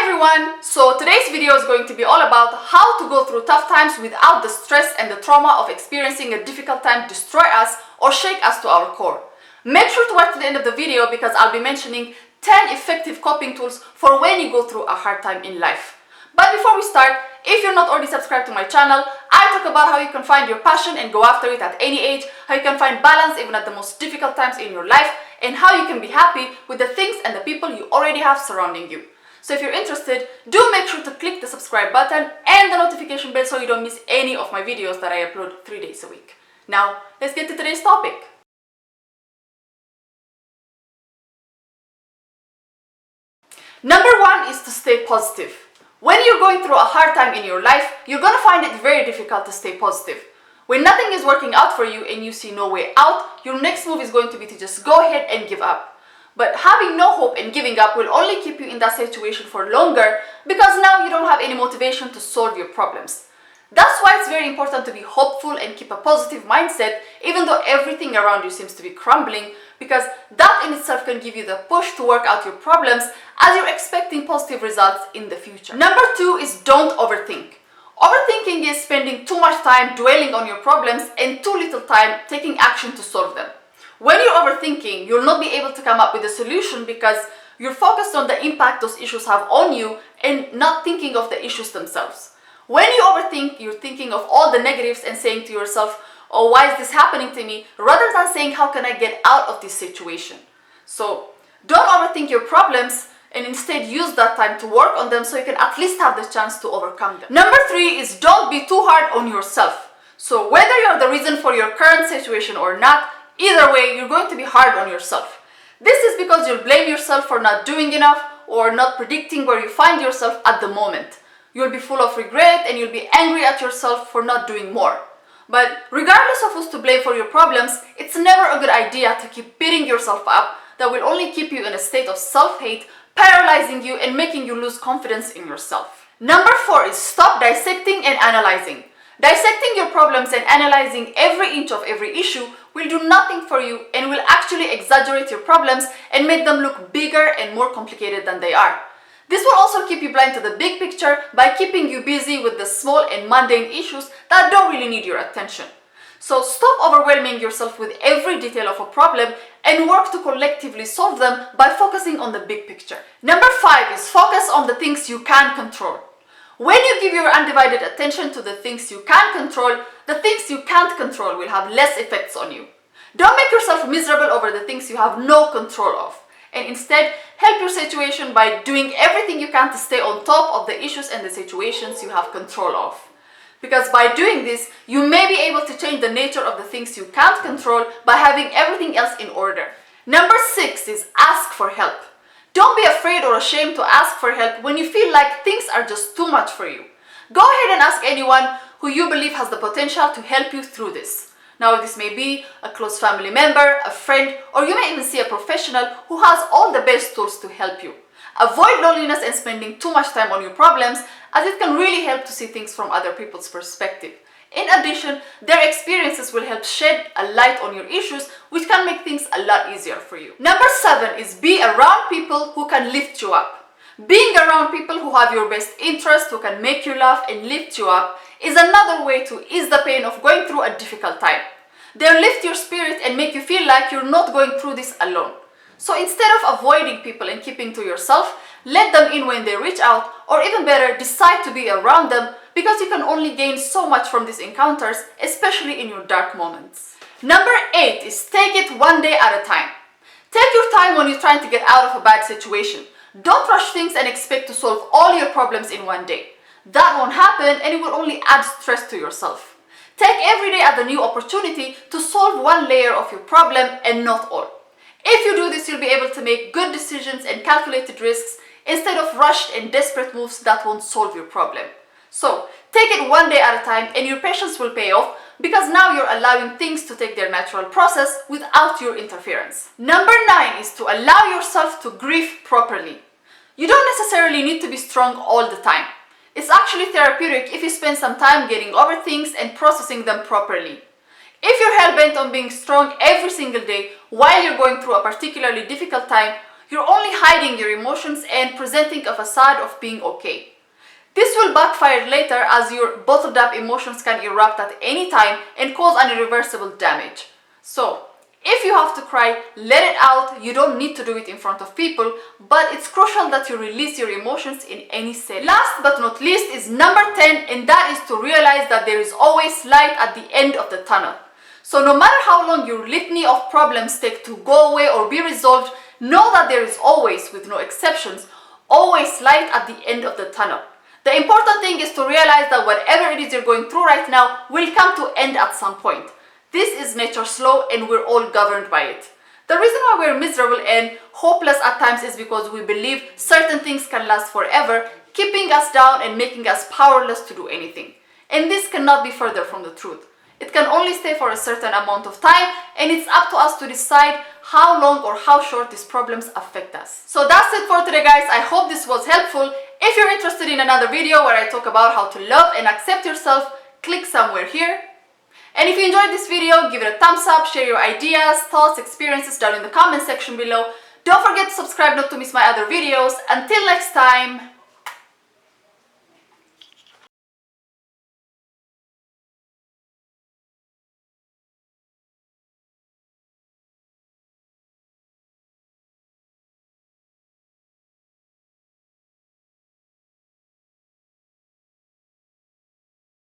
everyone! So today's video is going to be all about how to go through tough times without the stress and the trauma of experiencing a difficult time destroy us or shake us to our core. Make sure to watch to the end of the video because I'll be mentioning 10 effective coping tools for when you go through a hard time in life. But before we start, if you're not already subscribed to my channel, I talk about how you can find your passion and go after it at any age, how you can find balance even at the most difficult times in your life, and how you can be happy with the things and the people you already have surrounding you. So if you're interested, do make sure to click the subscribe button and the notification bell so you don't miss any of my videos that I upload 3 days a week. Now, let's get to today's topic. Number 1 is to stay positive. When you're going through a hard time in your life, you're gonna find it very difficult to stay positive. When nothing is working out for you and you see no way out, your next move is going to be to just go ahead and give up. But having no hope and giving up will only keep you in that situation for longer because now you don't have any motivation to solve your problems. That's why it's very important to be hopeful and keep a positive mindset even though everything around you seems to be crumbling, because that in itself can give you the push to work out your problems as you're expecting positive results in the future. Number 2 is don't overthink. Overthinking is spending too much time dwelling on your problems and too little time taking action to solve them. When you're overthinking, you'll not be able to come up with a solution because you're focused on the impact those issues have on you and not thinking of the issues themselves. When you overthink, you're thinking of all the negatives and saying to yourself, oh, why is this happening to me? Rather than saying, how can I get out of this situation? So don't overthink your problems and instead use that time to work on them so you can at least have the chance to overcome them. Number 3 is don't be too hard on yourself. So whether you're the reason for your current situation or not, either way, you're going to be hard on yourself. This is because you'll blame yourself for not doing enough or not predicting where you find yourself at the moment. You'll be full of regret and you'll be angry at yourself for not doing more. But regardless of who's to blame for your problems, it's never a good idea to keep beating yourself up. That will only keep you in a state of self-hate, paralyzing you and making you lose confidence in yourself. Number 4 is stop dissecting and analyzing. Dissecting your problems and analyzing every inch of every issue will do nothing for you and will actually exaggerate your problems and make them look bigger and more complicated than they are. This will also keep you blind to the big picture by keeping you busy with the small and mundane issues that don't really need your attention. So stop overwhelming yourself with every detail of a problem and work to collectively solve them by focusing on the big picture. Number 5 is focus on the things you can control. When you give your undivided attention to the things you can control, the things you can't control will have less effects on you. Don't make yourself miserable over the things you have no control of, and instead help your situation by doing everything you can to stay on top of the issues and the situations you have control of. Because by doing this, you may be able to change the nature of the things you can't control by having everything else in order. Number 6 is ask for help. Don't be afraid or ashamed to ask for help when you feel like things are just too much for you. Go ahead and ask anyone who you believe has the potential to help you through this. Now, this may be a close family member, a friend, or you may even see a professional who has all the best tools to help you. Avoid loneliness and spending too much time on your problems, as it can really help to see things from other people's perspective. In addition, their experiences will help shed a light on your issues, which can make things a lot easier for you. Number 7 is be around people who can lift you up. Being around people who have your best interest, who can make you laugh and lift you up, is another way to ease the pain of going through a difficult time. They'll lift your spirit and make you feel like you're not going through this alone. So instead of avoiding people and keeping to yourself, let them in when they reach out, or even better, decide to be around them, because you can only gain so much from these encounters, especially in your dark moments. Number 8 is take it one day at a time. Take your time when you're trying to get out of a bad situation. Don't rush things and expect to solve all your problems in one day. That won't happen and it will only add stress to yourself. Take every day as a new opportunity to solve one layer of your problem and not all. If you do this, you'll be able to make good decisions and calculated risks instead of rushed and desperate moves that won't solve your problem. So, take it one day at a time and your patience will pay off because now you're allowing things to take their natural process without your interference. Number 9 is to allow yourself to grieve properly. You don't necessarily need to be strong all the time. It's actually therapeutic if you spend some time getting over things and processing them properly. If you're hell-bent on being strong every single day while you're going through a particularly difficult time, You're only hiding your emotions and presenting a facade of being okay. This will backfire later as your bottled up emotions can erupt at any time and cause an irreversible damage. So, if you have to cry, let it out. You don't need to do it in front of people, but it's crucial that you release your emotions in any setting. Last but not least is number 10, and that is to realize that there is always light at the end of the tunnel. So no matter how long your litany of problems take to go away or be resolved, know that there is always, with no exceptions, always light at the end of the tunnel. The important thing is to realize that whatever it is you're going through right now will come to end at some point. This is nature's law and we're all governed by it. The reason why we're miserable and hopeless at times is because we believe certain things can last forever, keeping us down and making us powerless to do anything. And this cannot be further from the truth. It can only stay for a certain amount of time, and it's up to us to decide how long or how short these problems affect us. So that's it for today, guys. I hope this was helpful. If you're interested in another video where I talk about how to love and accept yourself, click somewhere here. And if you enjoyed this video, give it a thumbs up, share your ideas, thoughts, experiences down in the comment section below. Don't forget to subscribe not to miss my other videos. Until next time.